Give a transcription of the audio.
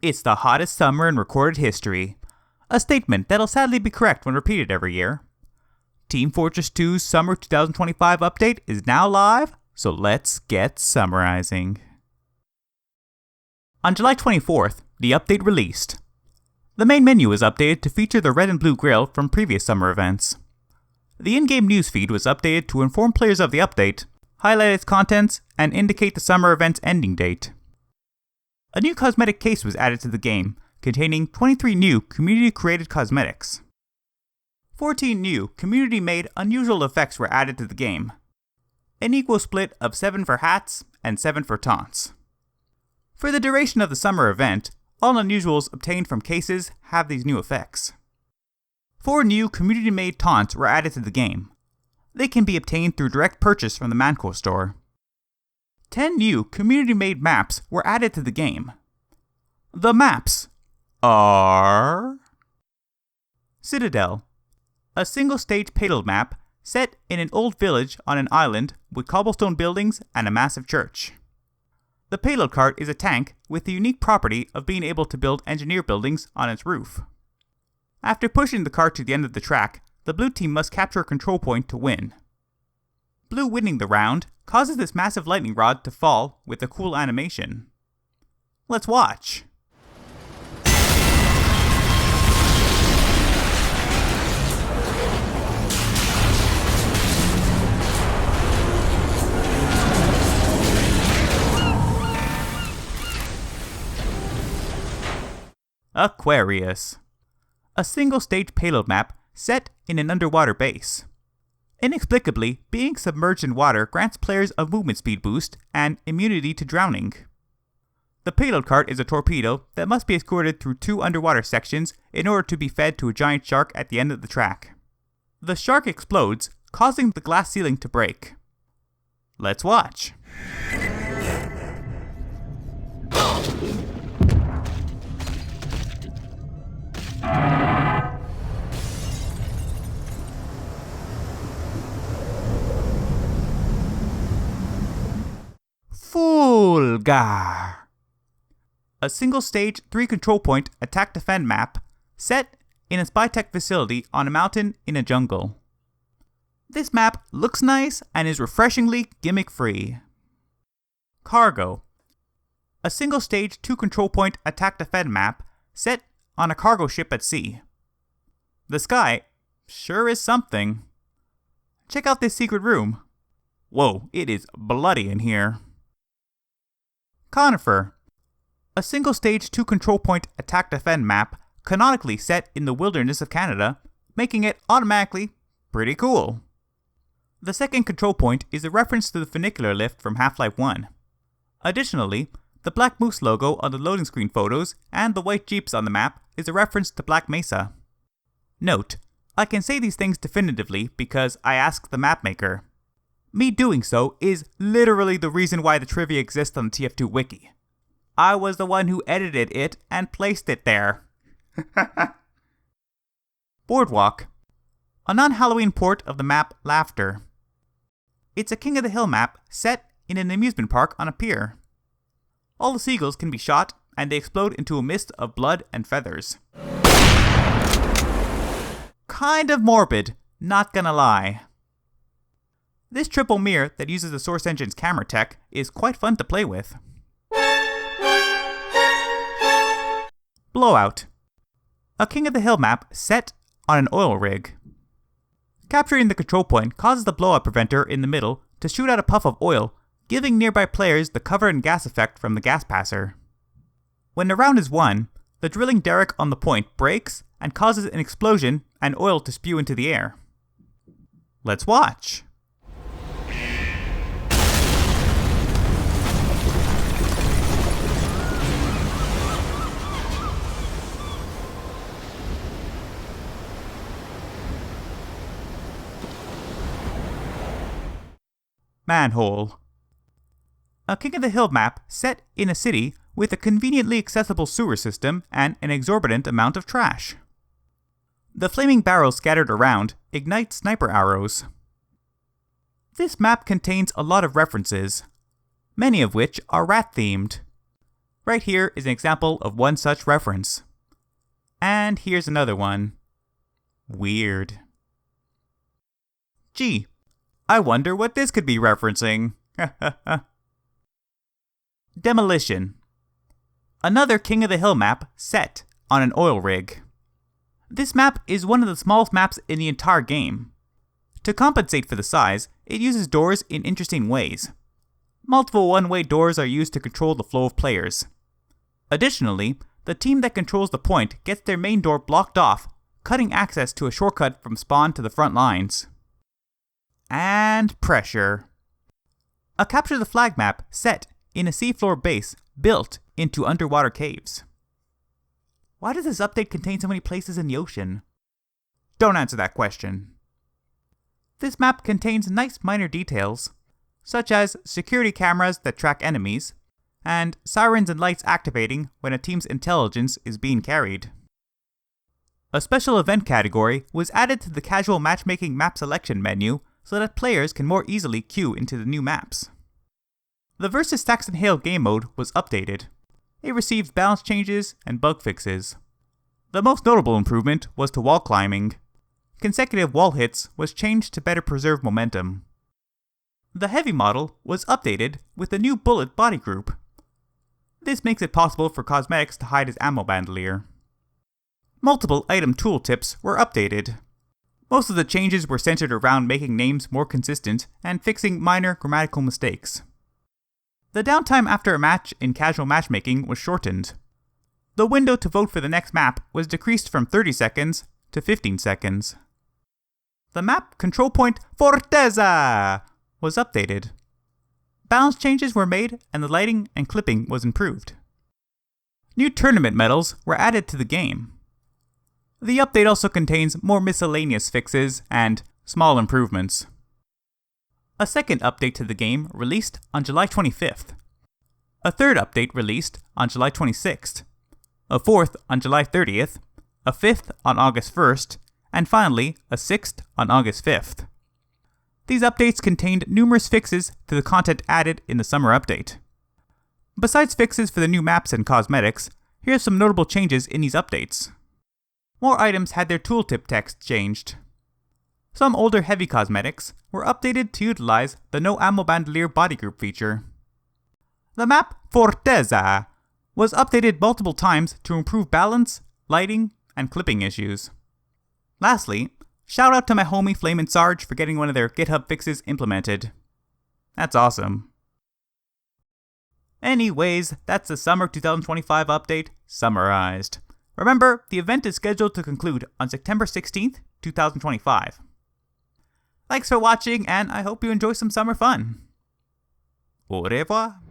It's the hottest summer in recorded history. A statement that'll sadly be correct when repeated every year. Team Fortress 2's Summer 2025 update is now live, so let's get summarizing. On July 24th, the update released. The main menu was updated to feature the red and blue grill from previous summer events. The in-game newsfeed was updated to inform players of the update, highlight its contents, and indicate the summer event's ending date. A new cosmetic case was added to the game, containing 23 new community-created cosmetics. 14 new community-made unusual effects were added to the game. An equal split of 7 for hats and 7 for taunts. For the duration of the summer event, all unusuals obtained from cases have these new effects. 4 new community-made taunts were added to the game. They can be obtained through direct purchase from the Mannhole store. 10 new community-made maps were added to the game. The maps are Citadel, a single-stage payload map set in an old village on an island with cobblestone buildings and a massive church. The payload cart is a tank with the unique property of being able to build engineer buildings on its roof. After pushing the cart to the end of the track, the blue team must capture a control point to win. Blue winning the round causes this massive lightning rod to fall with a cool animation. Let's watch. Aquarius, a single-stage payload map set in an underwater base. Inexplicably, being submerged in water grants players a movement speed boost and immunity to drowning. The payload cart is a torpedo that must be escorted through 2 underwater sections in order to be fed to a giant shark at the end of the track. The shark explodes, causing the glass ceiling to break. Let's watch. Fulgur, a single-stage 3-control point attack-defend map set in a spy tech facility on a mountain in a jungle. This map looks nice and is refreshingly gimmick-free. Cargo, a single-stage 2-control point attack-defend map set on a cargo ship at sea. The sky sure is something. Check out this secret room. Whoa, it is bloody in here. Conifer, a single-stage 2-control point attack-defend map canonically set in the wilderness of Canada, making it automatically pretty cool. The second control point is a reference to the funicular lift from Half-Life 1. Additionally, the Black Moose logo on the loading screen photos and the white jeeps on the map is a reference to Black Mesa. Note, I can say these things definitively because I asked the map maker. Me doing so is literally the reason why the trivia exists on the TF2 wiki. I was the one who edited it and placed it there. Boardwalk, a non-Halloween port of the map Laughter. It's a King of the Hill map set in an amusement park on a pier. All the seagulls can be shot and they explode into a mist of blood and feathers. Kind of morbid, not gonna lie. This triple mirror that uses the Source Engine's camera tech is quite fun to play with. Blowout, a King of the Hill map set on an oil rig. Capturing the control point causes the blowout preventer in the middle to shoot out a puff of oil, giving nearby players the cover and gas effect from the gas passer. When the round is won, the drilling derrick on the point breaks and causes an explosion and oil to spew into the air. Let's watch. Mannhole, a King of the Hill map set in a city with a conveniently accessible sewer system and an exorbitant amount of trash. The flaming barrels scattered around ignite sniper arrows. This map contains a lot of references, many of which are rat-themed. Right here is an example of one such reference. And here's another one. Weird. Gee, I wonder what this could be referencing. Demolition. Another King of the Hill map set on an oil rig. This map is one of the smallest maps in the entire game. To compensate for the size, it uses doors in interesting ways. Multiple one-way doors are used to control the flow of players. Additionally, the team that controls the point gets their main door blocked off, cutting access to a shortcut from spawn to the front lines. And pressure. A Capture the Flag map set in a seafloor base built into underwater caves. Why does this update contain so many places in the ocean? Don't answer that question. This map contains nice minor details, such as security cameras that track enemies, and sirens and lights activating when a team's intelligence is being carried. A special event category was added to the casual matchmaking map selection menu so that players can more easily queue into the new maps. The vs Saxton Hale game mode was updated. It received balance changes and bug fixes. The most notable improvement was to wall climbing. Consecutive wall hits was changed to better preserve momentum. The heavy model was updated with a new bullet Bodygroup. This makes it possible for cosmetics to hide as ammo bandolier. Multiple item tooltips were updated. Most of the changes were centered around making names more consistent and fixing minor grammatical mistakes. The downtime after a match in casual matchmaking was shortened. The window to vote for the next map was decreased from 30 seconds to 15 seconds. The map control point Fortezza was updated. Balance changes were made and the lighting and clipping was improved. New tournament medals were added to the game. The update also contains more miscellaneous fixes and small improvements. A second update to the game released on July 25th. A third update released on July 26th. A fourth on July 30th. A fifth on August 1st. And finally, a sixth on August 5th. These updates contained numerous fixes to the content added in the summer update. Besides fixes for the new maps and cosmetics, here are some notable changes in these updates. More items had their tooltip text changed. Some older heavy cosmetics were updated to utilize the No Ammo Bandolier Bodygroup feature. The map Fortezza was updated multiple times to improve balance, lighting, and clipping issues. Lastly, shout out to my homie Flame and Sarge for getting one of their GitHub fixes implemented. That's awesome. Anyways, that's the Summer 2025 update summarized. Remember, the event is scheduled to conclude on September 16th, 2025. Thanks for watching, and I hope you enjoy some summer fun. Au revoir.